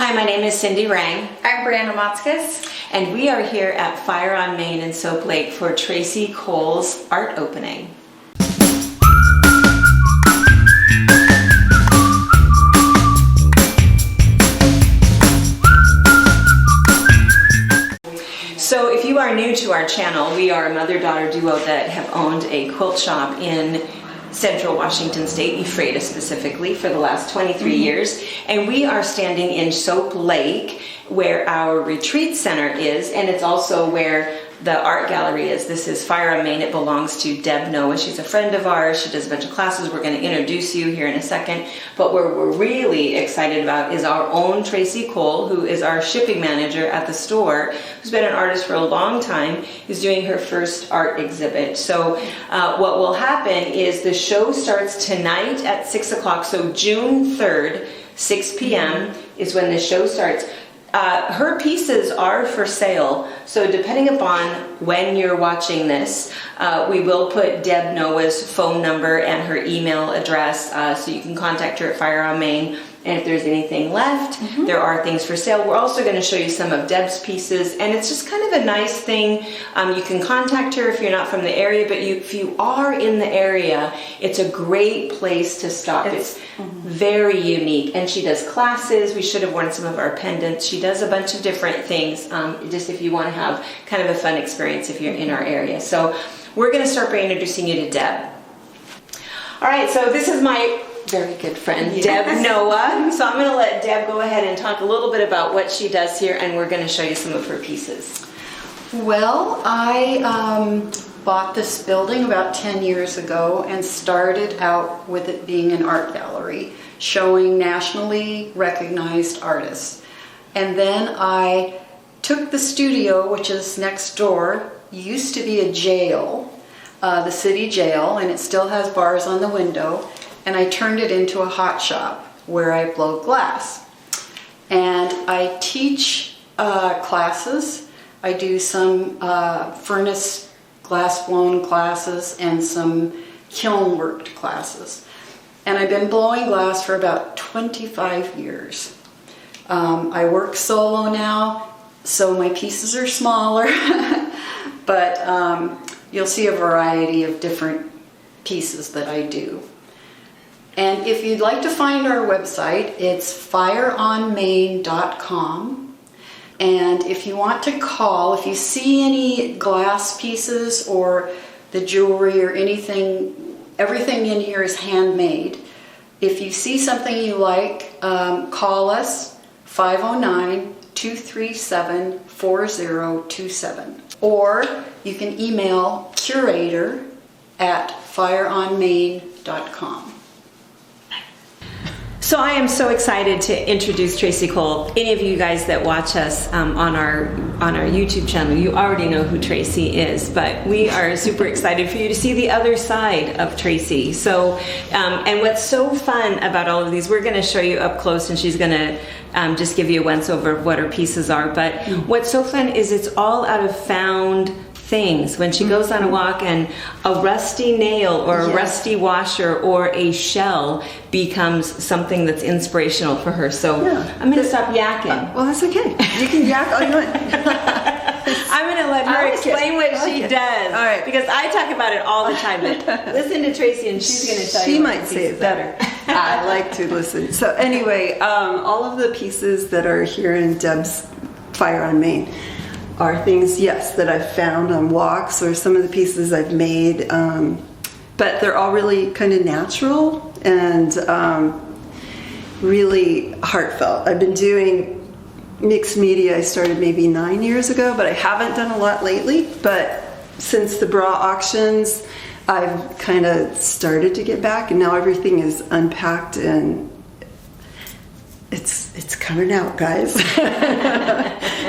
Hi, my name is Cindy Rang. I'm Brianna Motzkus. And we are here at Fire on Main in Soap Lake for Tracy Cole's art opening. So if you are new to our channel, we are a mother-daughter duo that have owned a quilt shop in Central Washington State, Ephrata specifically, for the last 23 years. And we are standing in Soap Lake, where our retreat center is, and it's also where the art gallery is. This is Fire on Main. It belongs to Deb Noah. She's a friend of ours. She does a bunch of classes. We're going to introduce you here in a second. But what we're really excited about is our own Tracy Cole, who is our shipping manager at the store, who's been an artist for a long time, is doing her first art exhibit. So what will happen is the show starts tonight at 6 o'clock. So June 3rd, 6 p.m. is when the show starts. Her pieces are for sale, so depending upon when you're watching this, we will put Deb Noah's phone number and her email address, so you can contact her at Fire on Main. And if there's anything left, there are things for sale. We're also going to show you some of Deb's pieces, and it's just kind of a nice thing. You can contact her if you're not from the area, but if you are in the area, it's a great place to stop. It's very unique, and she does classes. We should have worn some of our pendants. She does a bunch of different things, just if you want to have kind of a fun experience if you're in our area. So we're going to start by introducing you to Deb. All right, so this is my very good friend, Deb Noah. So I'm going to let Deb go ahead and talk a little bit about what she does here, and we're going to show you some of her pieces. Well, I bought this building about 10 years ago and started out with it being an art gallery showing nationally recognized artists. And then I took the studio, which is next door, used to be a jail, the city jail, and it still has bars on the window, and I turned it into a hot shop where I blow glass. And I teach classes. I do some furnace glass blown classes and some kiln worked classes. And I've been blowing glass for about 25 years. I work solo now, so my pieces are smaller, but you'll see a variety of different pieces that I do. And if you'd like to find our website, it's fireonmain.com. And if you want to call, if you see any glass pieces or the jewelry or anything, everything in here is handmade. If you see something you like, call us, 509-237-4027. Or you can email curator@fireonmain.com. So I am so excited to introduce Tracy Cole. Any of you guys that watch us on our YouTube channel, you already know who Tracy is, but we are super excited for you to see the other side of Tracy. So, and what's so fun about all of these, we're going to show you up close, and she's going to just give you a once over of what her pieces are. But what's so fun is it's all out of found things. When she goes on a walk and a rusty nail or a rusty washer or a shell becomes something that's inspirational for her. So I'm going to stop yakking. Well, that's okay. You can yak all you want. I'm going to let her explain what she does. All right. Because I talk about it all the time. But listen to Tracy and she's going to tell you. She might say it better. I like to listen. So anyway, all of the pieces that are here in Deb's Fire on Main are things, yes, that I've found on walks, or some of the pieces I've made, but they're all really kind of natural and really heartfelt. I've been doing mixed media. I started maybe 9 years ago, but I haven't done a lot lately. But since the bra auctions, I've kind of started to get back, and now everything is unpacked and it's coming out, guys.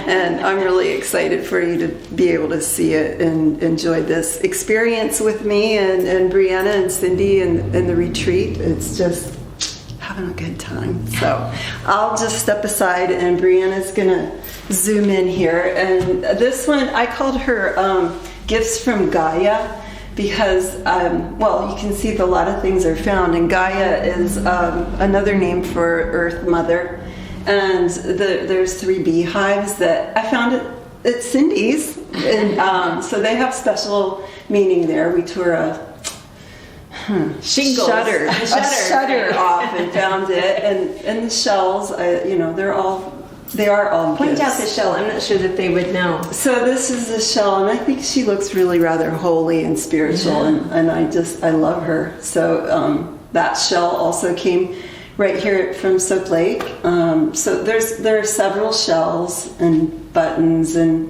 And I'm really excited for you to be able to see it and enjoy this experience with me and Brianna and Cindy and the retreat. It's just having a good time. So I'll just step aside and Brianna's gonna zoom in here. And this one, I called her Gifts from Gaia, because, well, you can see that a lot of things are found, and Gaia is another name for Earth Mother. And there's 3 beehives that I found at Cindy's, and so they have special meaning there. We tore a Shingles. shutter Right. off and found it, and the shells. They are all Point gifts. out the shell. I'm not sure that they would know. So this is the shell, and I think she looks really rather holy and spiritual, and I love her. So that shell also came right here from Soap Lake. So there are several shells and buttons, and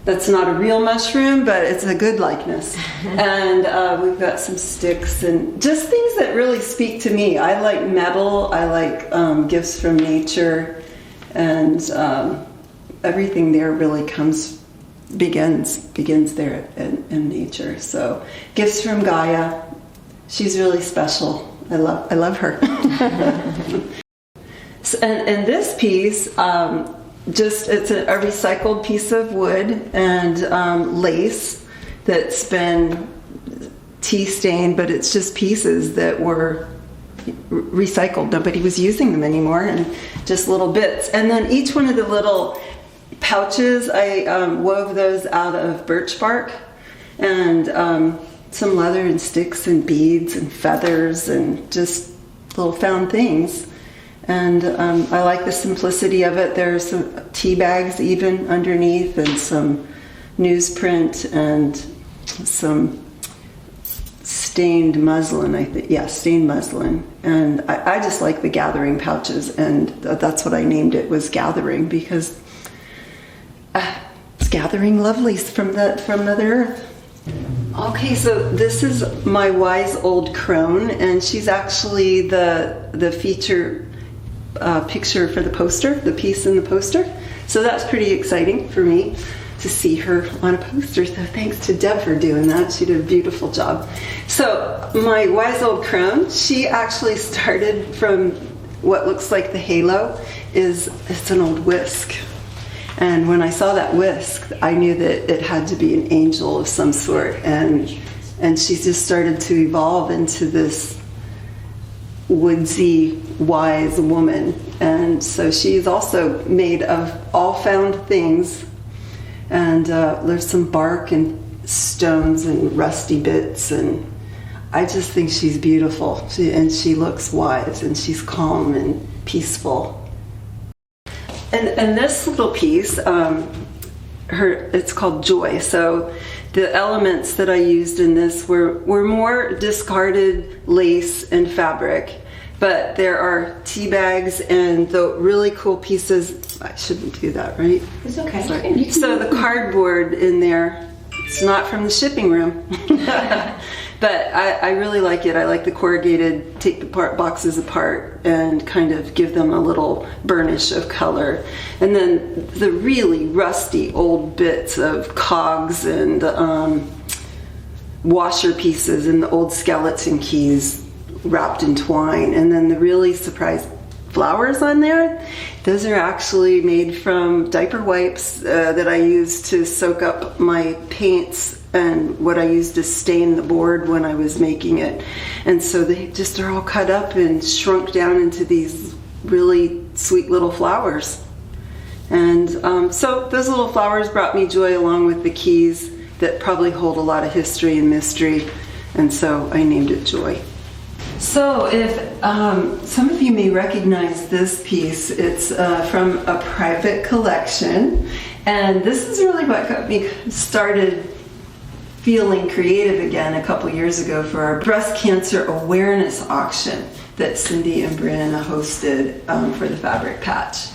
that's not a real mushroom, but it's a good likeness. And we've got some sticks and just things that really speak to me. I like metal. I like gifts from nature. And everything there really begins there in nature. So gifts from Gaia. She's really special. I love her. and this piece, it's a recycled piece of wood and lace that's been tea stained, but it's just pieces that were recycled. Nobody was using them anymore, and just little bits. And then each one of the little pouches, I wove those out of birch bark, and some leather and sticks and beads and feathers and just little found things. And I like the simplicity of it. There's some tea bags even underneath, and some newsprint and some stained muslin, I think. Yeah, stained muslin. And I just like the gathering pouches, and that's what I named it, was Gathering, because it's gathering lovelies from Mother Earth. Okay, so this is my wise old crone, and she's actually the feature picture for the poster, the piece in the poster. So that's pretty exciting for me to see her on a poster. So thanks to Deb for doing that. She did a beautiful job. So my wise old crone, she actually started from what looks like the halo. It's an old whisk. And when I saw that whisk, I knew that it had to be an angel of some sort. And she just started to evolve into this woodsy, wise woman. And so she's also made of all found things. And there's some bark and stones and rusty bits, and I just think she's beautiful. She looks wise, and she's calm and peaceful. And this little piece, it's called Joy. So the elements that I used in this were more discarded lace and fabric. But there are tea bags and the really cool pieces. I shouldn't do that, right? It's okay. Sorry. So the cardboard in there, it's not from the shipping room. But I really like it. I like the corrugated, take the boxes apart and kind of give them a little burnish of color. And then the really rusty old bits of cogs and washer pieces and the old skeleton keys wrapped in twine, and then the really surprise flowers on there. Those are actually made from diaper wipes that I use to soak up my paints and what I used to stain the board when I was making it. And so they just are all cut up and shrunk down into these really sweet little flowers. And so those little flowers brought me joy, along with the keys that probably hold a lot of history and mystery. And so I named it Joy. So if some of you may recognize this piece, it's from a private collection, and this is really what got me started feeling creative again a couple years ago for our breast cancer awareness auction that Cindy and Brianna hosted for the Fabric Patch.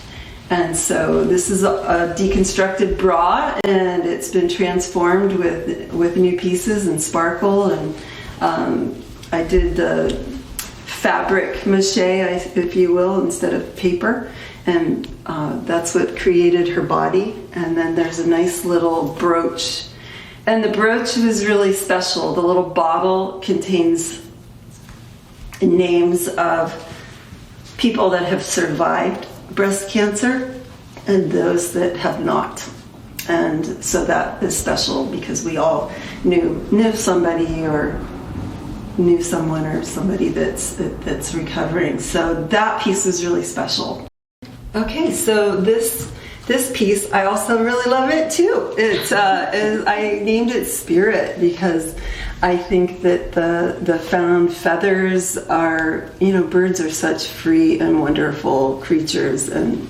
And so this is a deconstructed bra, and it's been transformed with new pieces and sparkle, and I did the fabric mache, if you will, instead of paper, and that's what created her body. And then there's a nice little brooch, and the brooch was really special. The little bottle contains names of people that have survived breast cancer and those that have not. And so that is special because we all knew somebody or knew someone or somebody that's recovering. So that piece was really special. Okay, so this piece, I also really love it too. I named it Spirit because I think that the found feathers are, birds are such free and wonderful creatures, and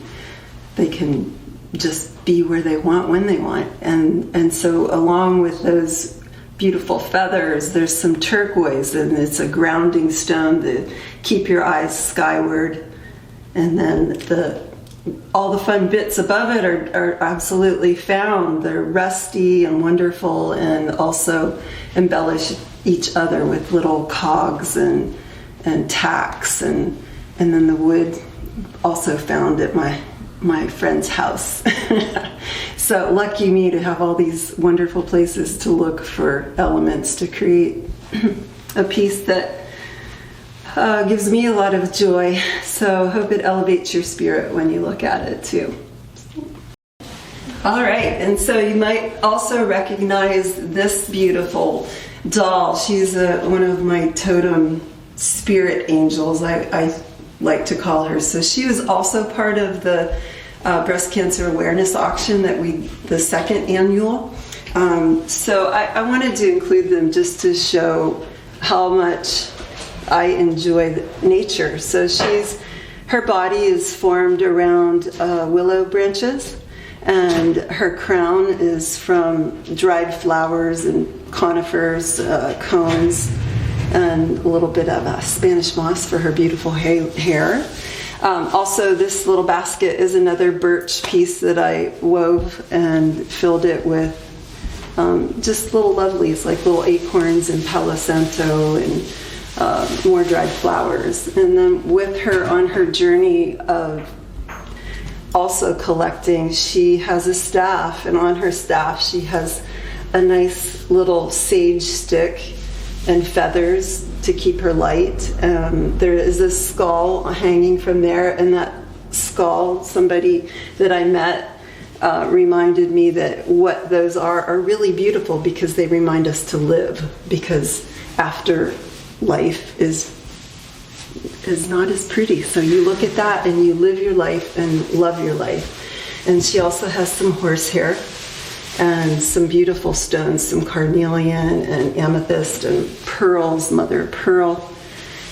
they can just be where they want when they want. And so along with those beautiful feathers, there's some turquoise, and it's a grounding stone to keep your eyes skyward. And then all the fun bits above it are absolutely found. They're rusty and wonderful, and also embellish each other with little cogs and tacks, and then the wood also found at my friend's house. So lucky me to have all these wonderful places to look for elements to create a piece that gives me a lot of joy. So hope it elevates your spirit when you look at it too. All right, and so you might also recognize this beautiful doll. She's one of my totem spirit angels, I like to call her. So she was also part of the breast cancer awareness auction the second annual. So I wanted to include them just to show how much I enjoy nature. So her body is formed around willow branches, and her crown is from dried flowers and conifers, cones, and a little bit of Spanish moss for her beautiful hair. Also, this little basket is another birch piece that I wove and filled it with just little lovelies like little acorns and palo santo and more dried flowers. And then with her on her journey of also collecting, she has a staff, and on her staff she has a nice little sage stick and feathers to keep her light. There is a skull hanging from there, and that skull, somebody that I met reminded me that what those are really beautiful because they remind us to live, because after life is not as pretty. So you look at that and you live your life and love your life. And she also has some horsehair and some beautiful stones, some carnelian and amethyst and pearls, mother of pearl.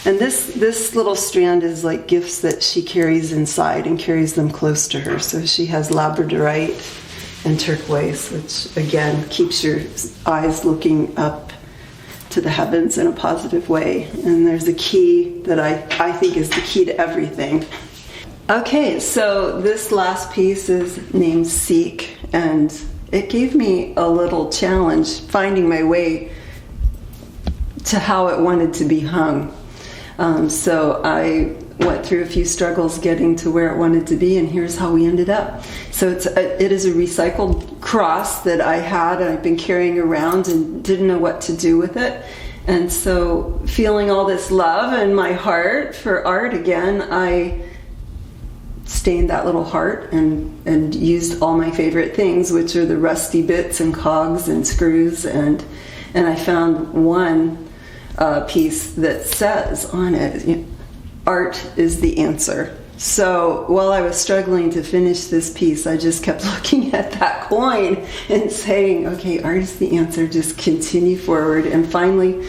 And this little strand is like gifts that she carries inside and carries them close to her. So she has labradorite and turquoise, which again keeps your eyes looking up to the heavens in a positive way. And there's a key that I think is the key to everything. Okay, so this last piece is named Seek, and it gave me a little challenge finding my way to how it wanted to be hung. So I went through a few struggles getting to where it wanted to be, and here's how we ended up. So it is a recycled cross that I had, and I've been carrying around and didn't know what to do with it. And so feeling all this love in my heart for art again, I stained that little heart and used all my favorite things, which are the rusty bits and cogs and screws, and I found one piece that says on it, art is the answer. So while I was struggling to finish this piece, I just kept looking at that coin and saying, okay, art is the answer, just continue forward. And finally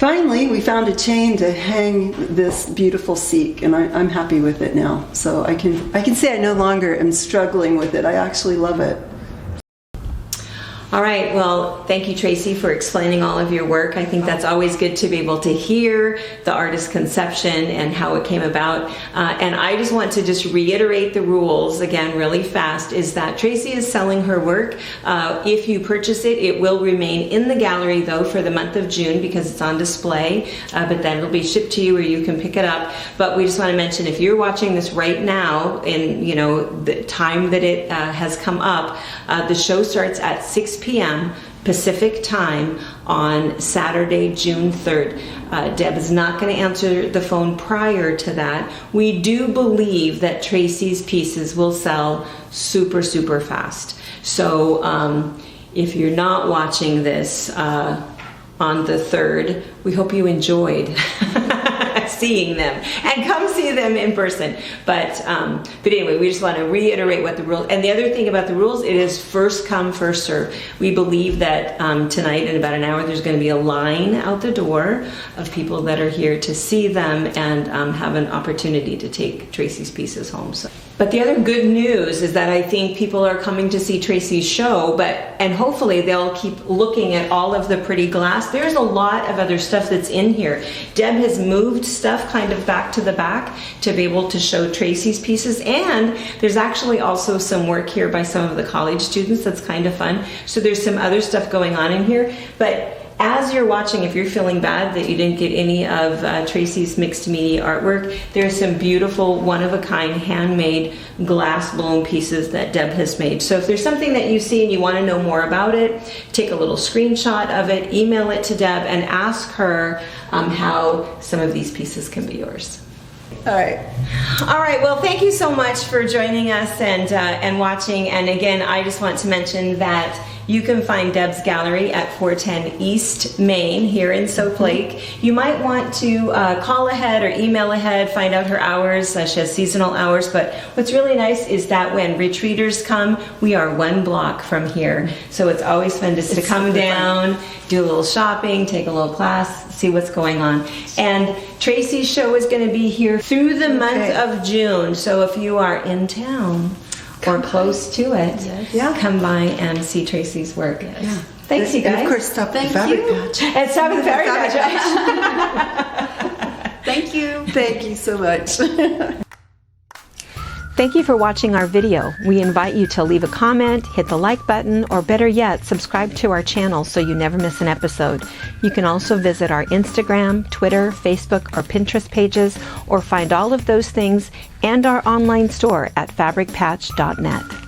we found a chain to hang this beautiful Seek, and I'm happy with it now. So I can say I no longer am struggling with it. I actually love it. All right, well, thank you, Tracy, for explaining all of your work. I think that's always good to be able to hear the artist's conception and how it came about. And I just want to just reiterate the rules again really fast, is that Tracy is selling her work. If you purchase it, it will remain in the gallery, though, for the month of June because it's on display, but then it'll be shipped to you or you can pick it up. But we just want to mention, if you're watching this right now in the time that it has come up, the show starts at 6 p.m. Pacific time on Saturday, June 3rd. Deb is not going to answer the phone prior to that. We do believe that Tracy's pieces will sell super, super fast. So if you're not watching this on the 3rd, we hope you enjoyed seeing them, and come see them in person. But anyway, we just want to reiterate what the rules. And the other thing about the rules, it is first come, first serve. We believe that tonight in about an hour there's going to be a line out the door of people that are here to see them and have an opportunity to take Tracy's pieces home. So. But the other good news is that I think people are coming to see Tracy's show, and hopefully they'll keep looking at all of the pretty glass. There's a lot of other stuff that's in here. Deb has moved stuff kind of back to the back to be able to show Tracy's pieces, and there's actually also some work here by some of the college students that's kind of fun. So there's some other stuff going on in here. But as you're watching, if you're feeling bad that you didn't get any of Tracy's mixed media artwork, there's some beautiful one-of-a-kind handmade glass blown pieces that Deb has made. So if there's something that you see and you want to know more about it, take a little screenshot of it, email it to Deb, and ask her how some of these pieces can be yours. All right. All right. Well, thank you so much for joining us and watching. And again, I just want to mention that you can find Deb's gallery at 410 East Main here in Soap Lake. You might want to call ahead or email ahead, find out her hours. She has seasonal hours, but what's really nice is that when retreaters come, we are 1 block from here. So it's always fun just to come down, do a little shopping, take a little class, see what's going on. And Tracy's show is going to be here through the month of June. So if you are in town, or close to it, come by and see Tracy's work. Yes. Yeah. Thanks, you guys. And of course, stop at the Fabric Patch. And stop at the Fabric Patch. Thank you. Thank you so much. Thank you for watching our video. We invite you to leave a comment, hit the like button, or better yet, subscribe to our channel so you never miss an episode. You can also visit our Instagram, Twitter, Facebook, or Pinterest pages, or find all of those things and our online store at fabricpatch.net.